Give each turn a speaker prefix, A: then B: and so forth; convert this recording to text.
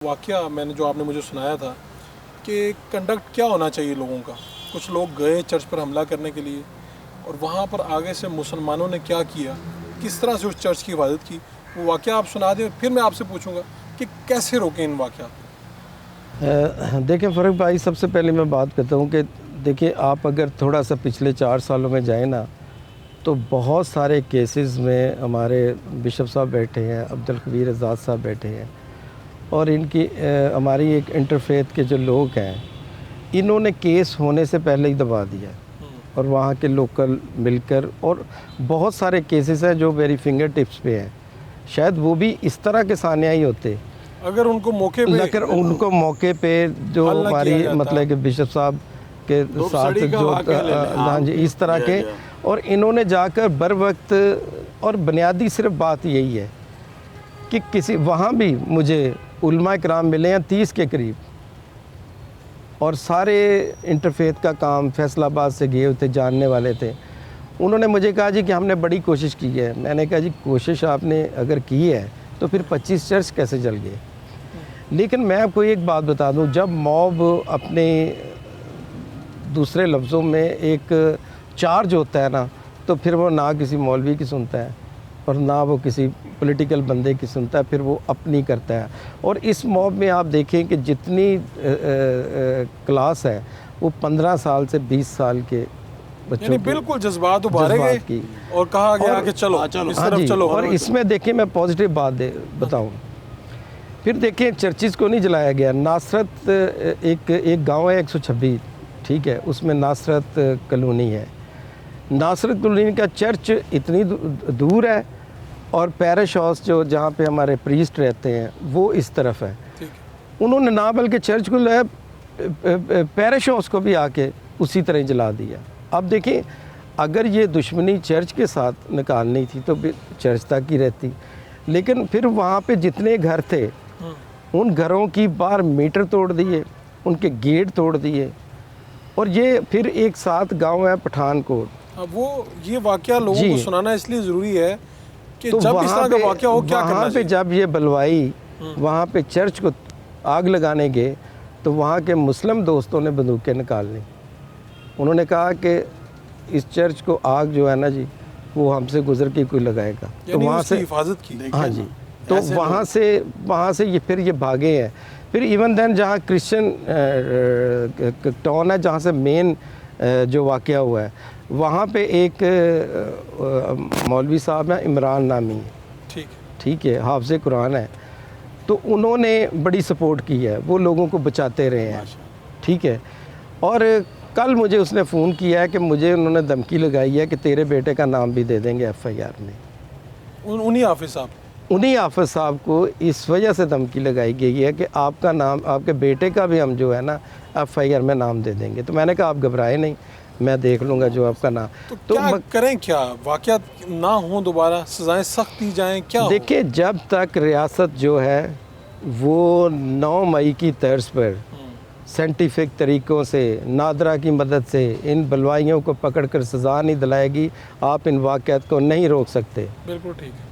A: वाकया मैंने जो आपने मुझे सुनाया था कि कंडक्ट क्या होना चाहिए लोगों का। कुछ लोग गए चर्च पर हमला करने के लिए और वहाँ पर आगे से मुसलमानों ने क्या किया, किस तरह से उस चर्च की हिफाजत की, वो वाकया आप सुना दें। फिर मैं आपसे पूछूंगा कि कैसे रोकें इन वाकयात।
B: देखिए फ़रूक भाई, सबसे पहले मैं बात करता हूँ कि देखिए, आप अगर थोड़ा सा पिछले 4 सालों में जाएँ ना, तो बहुत सारे केसेस में हमारे बिशप साहब बैठे हैं, अब्दुल कबीर आज़ाद साहब बैठे हैं, और इनकी हमारी एक इंटरफेथ के जो लोग हैं, इन्होंने केस होने से पहले ही दबा दिया। और वहाँ के लोकल मिलकर, और बहुत सारे केसेस हैं जो मेरी फिंगर टिप्स पे हैं, शायद वो भी इस तरह के सानिया ही होते
A: अगर उनको मौके पे
B: जो हमारी मतलब कि बिशप साहब के साथ जो हाँ जी इस तरह के, और इन्होंने जाकर बर वक्त, और बुनियादी सिर्फ बात यही है कि किसी वहाँ भी मुझे उलमा इकराम मिले हैं 30 के करीब, और सारे इंटरफेथ का काम फैसलाबाद से गए थे, जानने वाले थे। उन्होंने मुझे कहा जी कि हमने बड़ी कोशिश की है। मैंने कहा जी कोशिश आपने अगर की है तो फिर 25 चर्च कैसे जल गए। लेकिन मैं आपको एक बात बता दूं, जब मॉब अपने दूसरे लफ्ज़ों में एक चार्ज होता है ना, तो फिर वो ना किसी मौलवी की सुनता है और ना वो किसी पॉलिटिकल बंदे की सुनता है, फिर वो अपनी करता है। और इस मॉब में आप देखें कि जितनी क्लास है वो 15 साल से 20 साल के बच्चों,
A: बिल्कुल जज्बात उभारे गए और कहा गया कि चलो इस तरफ चलो।
B: और इसमें देखिए मैं पॉजिटिव बात बताऊं, फिर देखिए चर्चिज़ को नहीं जलाया गया। नासरत एक गांव है 126, ठीक है, उसमें नासरत कॉलोनी है। नासरत कॉलोनी का चर्च इतनी दूर है, और पैरिश हाउस जो जहाँ पे हमारे प्रीस्ट रहते हैं वो इस तरफ है। उन्होंने ना बल्कि चर्च को पैरिश हाउस को भी आके उसी तरह जला दिया। अब देखिए, अगर ये दुश्मनी चर्च के साथ निकालनी थी तो चर्च तक ही रहती, लेकिन फिर वहाँ पे जितने घर थे उन घरों की बाहर मीटर तोड़ दिए, उनके गेट तोड़ दिए। और ये फिर एक साथ गांव है पठानकोट।
A: वो ये वाकया लोगों को सुनाना इसलिए ज़रूरी है कि
B: तो
A: जब इस तरह का वाकया हो क्या करना चाहिए।
B: जब ये बलवाई वहाँ पे चर्च को आग लगाने गए, तो वहाँ के मुस्लिम दोस्तों ने बंदूकें निकाल ली। उन्होंने कहा कि इस चर्च को आग जो है ना जी, वो हमसे गुजर के कोई लगाएगा। तो वहाँ से
A: हिफाजत की।
B: हाँ जी, तो वहाँ से ये फिर ये भागे हैं। फिर इवन देन जहाँ क्रिश्चियन टाउन है, जहाँ से मेन जो वाकया हुआ है, वहाँ पे एक मौलवी साहब हैं, इमरान नामी, ठीक है, हाफ़िज़ कुरान है। तो उन्होंने बड़ी सपोर्ट की है, वो लोगों को बचाते रहे हैं, ठीक है। और कल मुझे उसने फ़ोन किया है कि मुझे उन्होंने धमकी लगाई है कि तेरे बेटे का नाम भी दे देंगे FIR में।
A: उन्हीं हाफिज़ साहब
B: को इस वजह से धमकी लगाई गई है कि आपका नाम, आपके बेटे का भी हम जो है ना FIR में नाम दे देंगे। तो मैंने कहा आप घबराए नहीं, मैं देख लूँगा जो आपका नाम।
A: तो क्या करें, क्या वाकया ना हो दोबारा, सज़ाएं सख्त दी जाएँ, क्या?
B: देखिए, जब तक रियासत जो है वो 9 मई की तर्ज पर साइंटिफिक तरीक़ों से, नादरा की मदद से इन बलवाइयों को पकड़कर सज़ा नहीं दिलाएगी, आप इन वाक़यात को नहीं रोक सकते।
A: बिल्कुल ठीक है।